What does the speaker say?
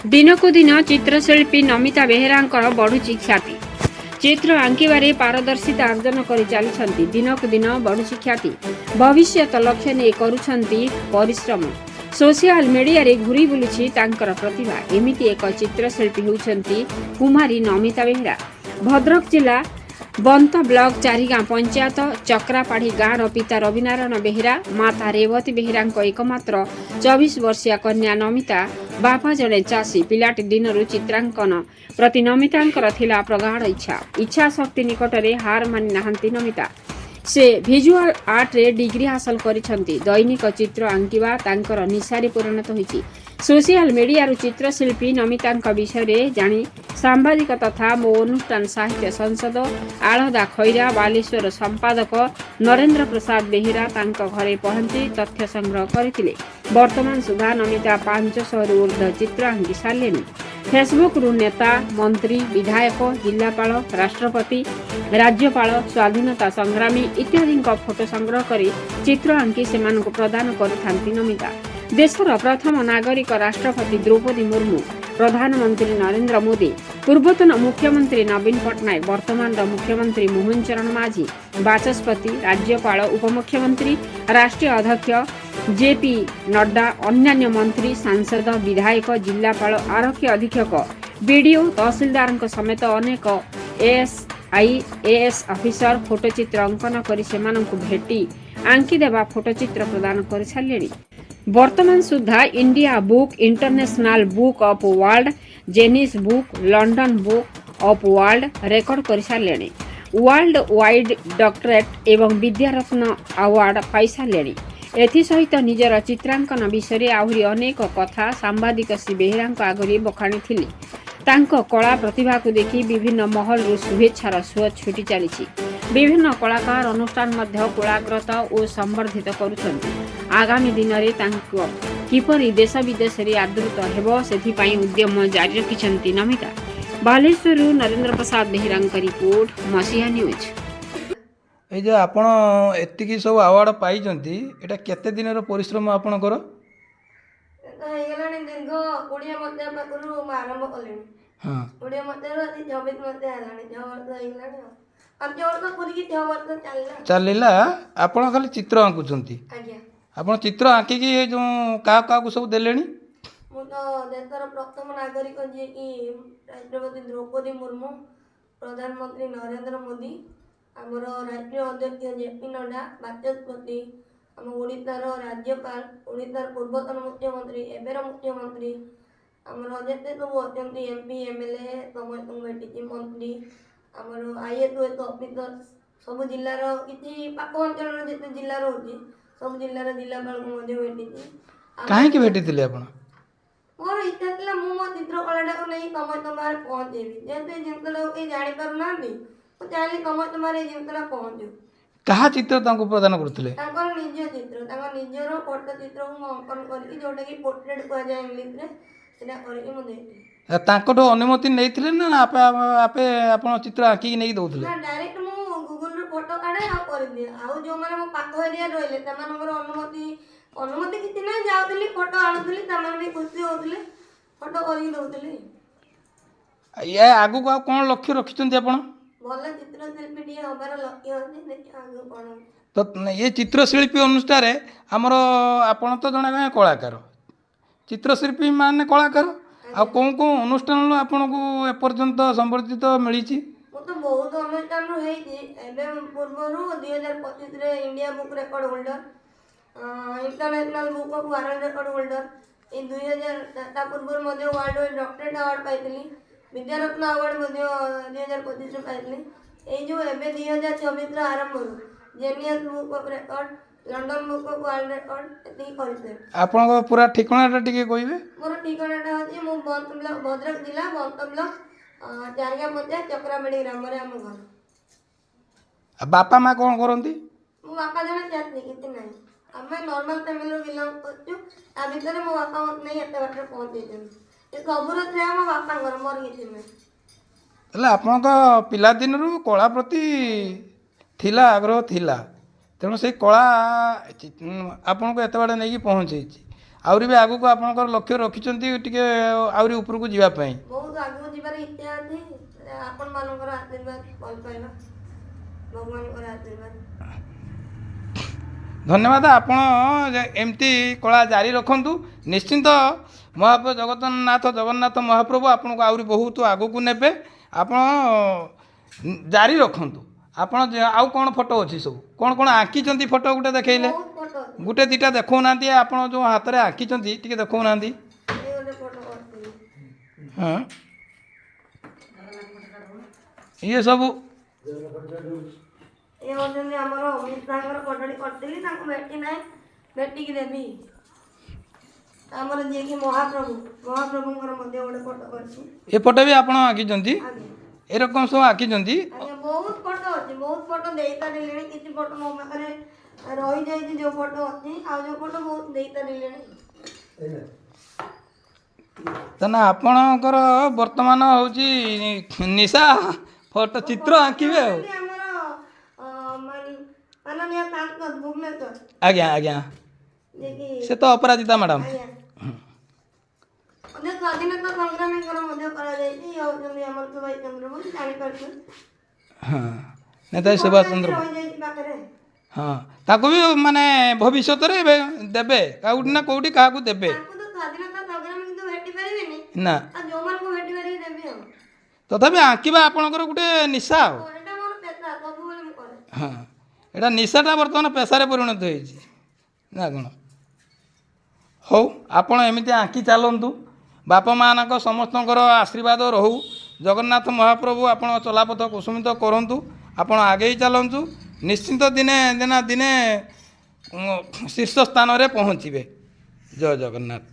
दिनकु दिन चित्रशिल्पी नमिता बेहेरांकर बढ़ुची ख्याति। चित्र आंकिबारे पारदर्शिता अर्जन कर चली दिनकु दिन बढ़ुची ख्याति। भविष्यत लक्ष्य नहीं करुछंती परिश्रम। सोशल मीडिया रे घुरी बुलुछि तांकर प्रतिभा। एमिति एक चित्रशिल्पी होउछंती कुमारी नमिता बेहेरा। भद्रक जिला बंत ब्लॉक चारिगाँ पंचायत चक्रापाढ़ी गाँव पिता रविनारायण बेहेरा माता रेवती बेहेरा एकमात्र 24 वर्षीय कन्या नमिता बापा जड़े चाषी पिलाटी दिन चित्रांकन प्रति नमितांकर थिला प्रगाढ़ इच्छा शक्ति निकट में हार मानि नाहंती नमिता। से भिजुआल आर्ट रे डिग्री हासिल करिसंती। दैनिक चित्र आंकिबा तांकर निशारे परिणत होईछि। सोशल मीडिया रु चित्रशिल्पी नमितांक विषय रे जानी सांबादिक तथा मो अनुष्ठान साहित्य संसद आलदा खैरा बालेश्वर संपादक नरेंद्र प्रसाद बेहेरा तांक घरे पहुंची तथ्य संग्रह करथिले। वर्तमान सुधा नमिता 500 रु ऊर्ध्व चित्र आंकी सारिलेनी। फेसबुक रु नेता मंत्री विधायक जिलापाल राष्ट्रपति राज्यपाल स्वाधीनता संग्रामी इत्यादि फोटो संग्रह करी चित्र आंकी सेमानकु प्रदान करुथांती नमिता। देशर प्रथम नागरिक राष्ट्रपति द्रौपदी मुर्मू प्रधानमंत्री नरेंद्र मोदी पूर्वतन मुख्यमंत्री नवीन पट्टनायक वर्तमान मुख्यमंत्री मोहन चरण माझी बाचस्पति राज्यपाल उपमुख्यमंत्री राष्ट्रीय अध्यक्ष जेपी नड्डा अन्यान्य मंत्री सांसद विधायक जिलापाल आरक्षी अधीक्षक बीडीओ तहसीलदार समेत अनेक एएस ऑफिसर फोटोचित्र अंकन कर भेटी आंकी देवा फोटोचित्र प्रदान कर सारे। वर्तमान सुधा India book international book of world genius book London book of world record कर सारे। वर्ल्ड वाइड डॉक्टरेट एवं विद्यारत्न अवार्ड पाई सारे। एसहित निजर चित्रांकन विषय आहरी अनेक कथा सांबादिक श्री बेहेरा आगे बखाणी थिले। तांको कला प्रतिभा को देखि विभिन्न महल रु शुभेच्छार सुଅ छुटी चली। विभिन्न कलाकार अनुष्ठान मध्य कुलाग्रत और संवर्धित करुछंती। आगामी दिन में तांको किपरि देश विदेश रे आदृत हेबो सेथिपाई उद्यम जारी रखिछंती नमिता। बालेश्वर नरेंद्र प्रसाद बेहेरा रिपोर्ट मसीहा न्यूज। ये जो आपण एतिकी सब अवार्ड पाई एटा केते दिन परिश्रम आपणकर दीर्घ 20 मध्य पाखरु आरंभ कले। हाँ 20 मध्य 26 मध्य हलानी 6 वर्ष हेगलानी। 5 वर्ष पूरी 6 वर्ष चलला। आपण खाली चित्र आंकुचंती। आज्ञा आपण चित्र आंकी की जो का को सब देलेनी। मु तो देशर प्रथम नागरिक जे कि राष्ट्रपति द्रौपदी मुर्मू प्रधानमंत्री नरेंद्र मोदी आमर राष्ट्रीय अध्यक्ष जेपी नड्डा बाचस्पति आम ओडिशार राज्यपाल ओडिशार पूर्वतन मुख्यमंत्री एबेर मुख्यमंत्री आमर जेते सब अत्यंत एमपी एमएलए समस्त भेटी मंत्री आमर आईएएस ऑफिसर सब जिलार किसी पाख अंचल जिते जिला रही सब जिलार जिलापाल को भेटी कहीं भेटी आपण मोर इच्छा था मो चित्रकला को नहीं समस्त बाहर पहुँचेबी जेते जिनसा कहीं जापर ना चाहिए समस्त बाहर जिनसा पहुँचू। कहा चित्र तांको प्रदान करथिले निज चित्र निजर फोटो चित्र को अंकन करके जोटा कि पोर्ट्रेट कह जाए इंग्लिश रे सेटा करके मु देती। तांकोठो अनुमति नैथिले ना आपे आपे आपण चित्र आंकी नहीं दउथिले ना डायरेक्ट मु गूगल रे फोटो काढे आ कर दिए आ जो माने मो पाख एरिया रहले तमानकर अनुमति किछि नै जाउथली फोटो आनुथली तमान भी खुशी होथले फोटो करी दउथली। ये आगु को कोन लक्ष्य रखिछन्ती आपण भल चित्रशिल्पी टी हबार लक्ष्य अछि देखि आगु कोन तो ये चित्रशिल्पी अनुष्ठान आमर आपण तो जने कलाकार चित्रशिल्पी माने कलाकार आ कौन कौन अनुष्ठान आपन को एपर्यंत संवर्धित मिली। मु तो बहुत अनुष्ठान पूर्व 2025 रे India book record holder international book of world record holder ए 2000 पूर्व वर्ल्ड वाइड डॉक्टरेट अवार्ड पाइली। विद्यारत्न अवार्ड 2025 रे पाइली। ए जो एबे 2024 रे आरंभ genius book of record London book of world record एती करते। आपन पूरा ठिकानाटा टिके कहबे। मोर ठिकानाटा होची मो भद्रक जिला बंत ब्लॉक चारिगा पंचायत चक्रामेडी ग्राम रे हम घर। बापा मां कोन करंती। मो बापा जने चाहती किते नाही आमे नॉर्मल फैमिली रो बिलोंग करछु। आ भीतर मो बापा नहीं एते बाटे पहुंचे जन ए सबुर से मो बापा घर मोर किछि नै એટલે ଆପଣଙ୍କ ପିଲାଦିନରୁ କଳା ପ୍ରତି ଥିଲା ଆଗ୍ରହ ଥିଲା ତେଣୁ ସେଇ କଳା ଆପଣଙ୍କୁ ଏତେ ବାଟ ନେଇକି ପହଞ୍ଚେଇଛି। ଆହୁରି ବି ଆଗକୁ ଆପଣଙ୍କର ଲକ୍ଷ୍ୟ ରଖିଛନ୍ତି ଟିକେ ଆହୁରି ଉପରକୁ ଯିବା ପାଇଁ। ବହୁତ ଆଗକୁ ଯିବାର ଇଚ୍ଛା ଅଛି। ଆପଣମାନଙ୍କର ଆଶୀର୍ବାଦ, ଭଲ ପାଇବା, ଭଗବାନଙ୍କର ଆଶୀର୍ବାଦ। ଧନ୍ୟବାଦ। ଆପଣ ଏମିତି କଳା ଜାରି ରଖନ୍ତୁ। ନିଶ୍ଚିନ୍ତ ମହାପ୍ରଭୁ ଜଗନ୍ନାଥ ମହାପ୍ରଭୁ ଆପଣଙ୍କୁ ଆହୁରି ବହୁତ ଆଗକୁ ନେବେ। ଆପଣ ଜାରି ରଖନ୍ତୁ। ଆପଣ ଆଉ କ'ଣ ଫଟୋ ଅଛି ସବୁ କ'ଣ କ'ଣ ଆଙ୍କିଛନ୍ତି ଫଟୋ ଗୋଟେ ଦେଖେଇଲେ? ବହୁତ ଫଟୋ ଅଛି। ଗୋଟେ ଦୁଇଟା ଦେଖାଉନାହାନ୍ତି। ଆପଣ ଯେଉଁ ହାତରେ ଆଙ୍କିଛନ୍ତି ଟିକେ ଦେଖାଉନାହାନ୍ତି। ଏଇ ଗୋଟେ ଫଟୋ କରିଥିଲି। ହଁ ଇଏ ସବୁ ଏ ହେଉଛନ୍ତି ଆମର ଅମିତ ସାଙ୍କର ଫଟୋଟି କରିଥିଲି। ତାଙ୍କୁ ଭେଟି ନାହିଁ, ଭେଟିକି ଦେବି। ଆମର ଯିଏକି ମହାପ୍ରଭୁଙ୍କର ମଧ୍ୟ ଗୋଟେ ଫଟୋ କରିଛି। ଏ ଫଟୋ ବି ଆପଣ ଆଙ୍କିଛନ୍ତି? ଆଜ୍ଞା ଏରକମ ସବୁ ଆଙ୍କିଛନ୍ତି? ଆଜ୍ଞା, ବହୁତ ଫଟୋ ଅଛି। ବହୁତ ଫଟୋ ଦେଇପାରିଲେଣି। କିଛି ଫଟୋ ମୋ ପାଖରେ ରହିଯାଇଛି, ଯେଉଁ ଫଟୋ ଅଛି। ଆଉ ଯେଉଁ ଫଟୋ ବହୁତ ଦେଇପାରିଲେଣି। ତାହେଲେ ଆପଣଙ୍କର ବର୍ତ୍ତମାନ ହେଉଛି ନିଶା ଫଟୋ ଚିତ୍ର ଆଙ୍କିବେ ଆଉ। ଆମର ମାନନୀୟ ସାଂସଦ ଭୁବନେଶ୍ୱର ଆଜ୍ଞା ଆଜ୍ଞା, ଯିଏକି ସେ ତ ଅପରାଜିତା ମ୍ୟାଡ଼ାମ୍। ଆଜ୍ଞା ମଧ୍ୟ ସ୍ୱାଧୀନତା ସଂଗ୍ରାମୀଙ୍କର ମଧ୍ୟ କରାଯାଇଛି। ହେଉଛନ୍ତି ଆମର ସୁଭାଷ ଚନ୍ଦ୍ର ବୋଷ, ଜାଣିପାରୁଛୁ। ହଁ, ନେତାଜୀ ସୁଭାଷ ଚନ୍ଦ୍ର। ରହିଯାଇଛି ପାଖରେ। ହଁ, ତାକୁ ବି ମାନେ ଭବିଷ୍ୟତରେ ଦେବେ କେଉଁଠି ନା କେଉଁଠି କାହାକୁ ଦେବେ। ତାଙ୍କୁ ତ ସ୍ୱାଧୀନତା ସଂଗ୍ରାମୀ କିନ୍ତୁ ଭେଟି ପାରିବେନି। ନା ଆଉ ଯେଉଁମାନଙ୍କୁ ଭେଟି ପାରିବି ଦେବି ଆଉ। ତଥାପି ଆଙ୍କିବା ଆପଣଙ୍କର ଗୋଟେ ନିଶା ଆଉ। ଏଇଟା ମୋର ପେଶା, ସବୁବେଳେ ମୁଁ କରେ। ହଁ, ଏଇଟା ନିଶାଟା ବର୍ତ୍ତମାନ ପେଶାରେ ପରିଣତ ହେଇଛି ନା କ'ଣ? ହଉ, ଆପଣ ଏମିତି ଆଙ୍କି ଚାଲନ୍ତୁ। ବାପା ମାଆଙ୍କ ସମସ୍ତଙ୍କର ଆଶୀର୍ବାଦ ରହୁ। ଜଗନ୍ନାଥ ମହାପ୍ରଭୁ ଆପଣ ଚଲାପଥ କୁସୁମିତ କରନ୍ତୁ। ଆପଣ ଆଗେଇ ଚାଲନ୍ତୁ। ନିଶ୍ଚିନ୍ତ ଦିନେ ଶୀର୍ଷ ସ୍ଥାନରେ ପହଞ୍ଚିବେ। ଜୟ ଜଗନ୍ନାଥ।